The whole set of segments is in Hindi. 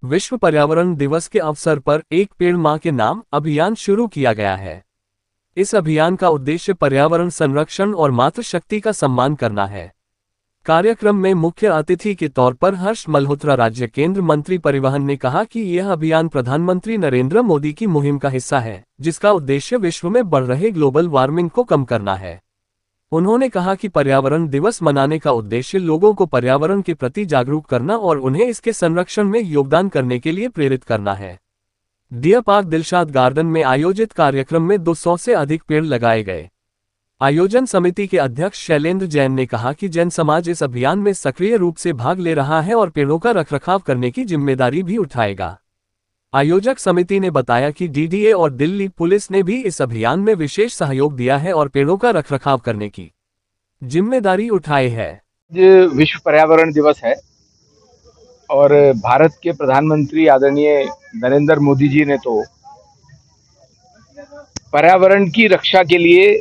विश्व पर्यावरण दिवस के अवसर पर एक पेड़ मां के नाम अभियान शुरू किया गया है। इस अभियान का उद्देश्य पर्यावरण संरक्षण और मातृशक्ति का सम्मान करना है। कार्यक्रम में मुख्य अतिथि के तौर पर हर्ष मल्होत्रा, राज्य केंद्र मंत्री परिवहन, ने कहा कि यह अभियान प्रधानमंत्री नरेंद्र मोदी की मुहिम का हिस्सा है, जिसका उद्देश्य विश्व में बढ़ रहे ग्लोबल वार्मिंग को कम करना है। उन्होंने कहा कि पर्यावरण दिवस मनाने का उद्देश्य लोगों को पर्यावरण के प्रति जागरूक करना और उन्हें इसके संरक्षण में योगदान करने के लिए प्रेरित करना है। डियर पार्क दिलशाद गार्डन में आयोजित कार्यक्रम में 200 से अधिक पेड़ लगाए गए। आयोजन समिति के अध्यक्ष शैलेंद्र जैन ने कहा कि जन समाज इस अभियान में सक्रिय रूप से भाग ले रहा है और पेड़ों का रखरखाव करने की जिम्मेदारी भी उठाएगा। आयोजक समिति ने बताया कि डीडीए और दिल्ली पुलिस ने भी इस अभियान में विशेष सहयोग दिया है और पेड़ों का रखरखाव करने की जिम्मेदारी उठाई है। विश्व पर्यावरण दिवस है और भारत के प्रधानमंत्री आदरणीय नरेंद्र मोदी जी ने तो पर्यावरण की रक्षा के लिए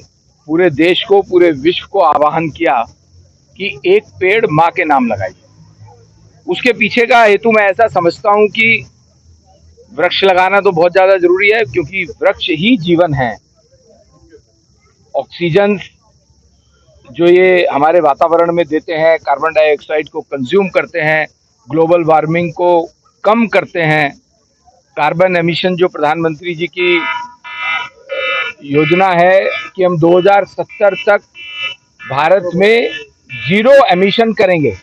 पूरे देश को, पूरे विश्व को आह्वान किया कि एक पेड़ माँ के नाम लगाइए। उसके पीछे का हेतु मैं ऐसा समझता हूँ कि वृक्ष लगाना तो बहुत ज्यादा जरूरी है, क्योंकि वृक्ष ही जीवन है। ऑक्सीजन जो ये हमारे वातावरण में देते हैं, कार्बन डाइऑक्साइड को कंज्यूम करते हैं, ग्लोबल वार्मिंग को कम करते हैं। कार्बन एमिशन जो प्रधानमंत्री जी की योजना है कि हम 2070 तक भारत में 0 एमिशन करेंगे,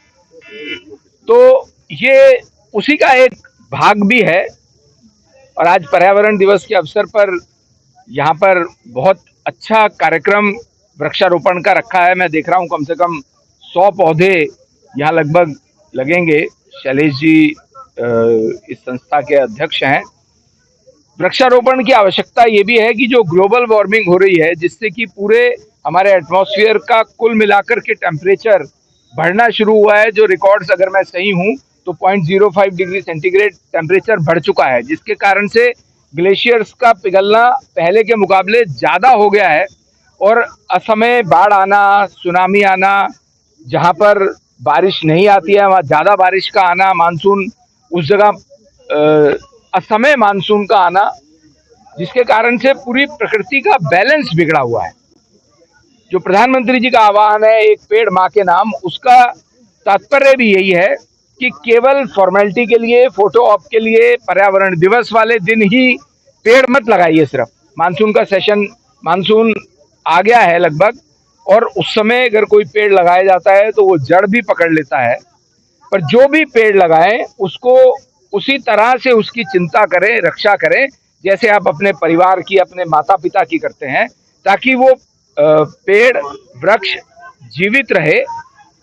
तो ये उसी का एक भाग भी है। और आज पर्यावरण दिवस के अवसर पर यहाँ पर बहुत अच्छा कार्यक्रम वृक्षारोपण का रखा है। मैं देख रहा हूँ कम से कम 100 पौधे यहाँ लगभग लगेंगे। शैलेश जी इस संस्था के अध्यक्ष हैं। वृक्षारोपण की आवश्यकता ये भी है कि जो ग्लोबल वार्मिंग हो रही है, जिससे कि पूरे हमारे एटमॉस्फेयर का कुल मिलाकर के टेम्परेचर बढ़ना शुरू हुआ है। जो रिकॉर्ड्स, अगर मैं सही हूँ तो 0.05 डिग्री सेंटीग्रेड टेम्परेचर बढ़ चुका है, जिसके कारण से ग्लेशियर्स का पिघलना पहले के मुकाबले ज़्यादा हो गया है। और असमय बाढ़ आना, सुनामी आना, जहाँ पर बारिश नहीं आती है वहाँ ज़्यादा बारिश का आना, मानसून उस जगह असमय मानसून का आना, जिसके कारण से पूरी प्रकृति का बैलेंस बिगड़ा हुआ है। जो प्रधानमंत्री जी का आह्वान है एक पेड़ माँ के नाम, उसका तात्पर्य भी यही है कि केवल फॉर्मेलिटी के लिए, फोटो ऑप के लिए पर्यावरण दिवस वाले दिन ही पेड़ मत लगाइए। सिर्फ मानसून का सेशन, मानसून आ गया है लगभग, और उस समय अगर कोई पेड़ लगाया जाता है तो वो जड़ भी पकड़ लेता है। पर जो भी पेड़ लगाएं उसको उसी तरह से उसकी चिंता करें, रक्षा करें, जैसे आप अपने परिवार की, अपने माता पिता की करते हैं, ताकि वो पेड़, वृक्ष जीवित रहे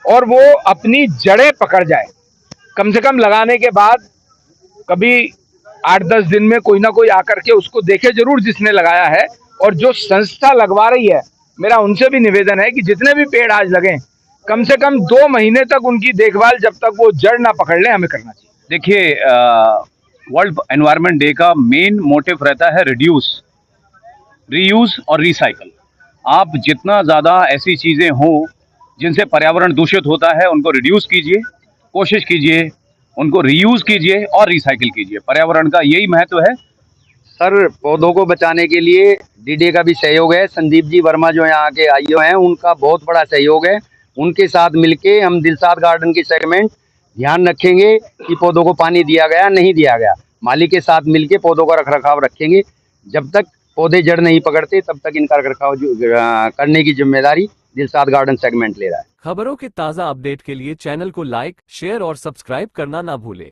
और वो अपनी जड़ें पकड़ जाए। कम से कम लगाने के बाद कभी 8-10 दिन में कोई ना कोई आकर के उसको देखे जरूर जिसने लगाया है। और जो संस्था लगवा रही है, मेरा उनसे भी निवेदन है कि जितने भी पेड़ आज लगें, कम से कम 2 महीने तक उनकी देखभाल, जब तक वो जड़ ना पकड़ ले, हमें करना चाहिए। देखिए, वर्ल्ड एनवायरनमेंट डे का मेन मोटिव रहता है रिड्यूस, रीयूज और रिसाइकल। आप जितना ज़्यादा ऐसी चीज़ें हों जिनसे पर्यावरण दूषित होता है उनको रिड्यूस कीजिए, कोशिश कीजिए उनको रीयूज कीजिए और रिसाइकिल कीजिए। पर्यावरण का यही महत्व है। सर, पौधों को बचाने के लिए डीडीए का भी सहयोग है। संदीप जी वर्मा जो यहाँ के आईओ हैं, उनका बहुत बड़ा सहयोग है। उनके साथ मिलके हम दिलशाद गार्डन की सेगमेंट ध्यान रखेंगे कि पौधों को पानी दिया गया, नहीं दिया गया। माली के साथ मिलके पौधों का रखरखाव रखेंगे। जब तक पौधे जड़ नहीं पकड़ते तब तक इनका रखरखाव करने की जिम्मेदारी दिलशाद गार्डन सेगमेंट ले रहा है। खबरों के ताज़ा अपडेट के लिए चैनल को लाइक, शेयर और सब्सक्राइब करना ना भूलें।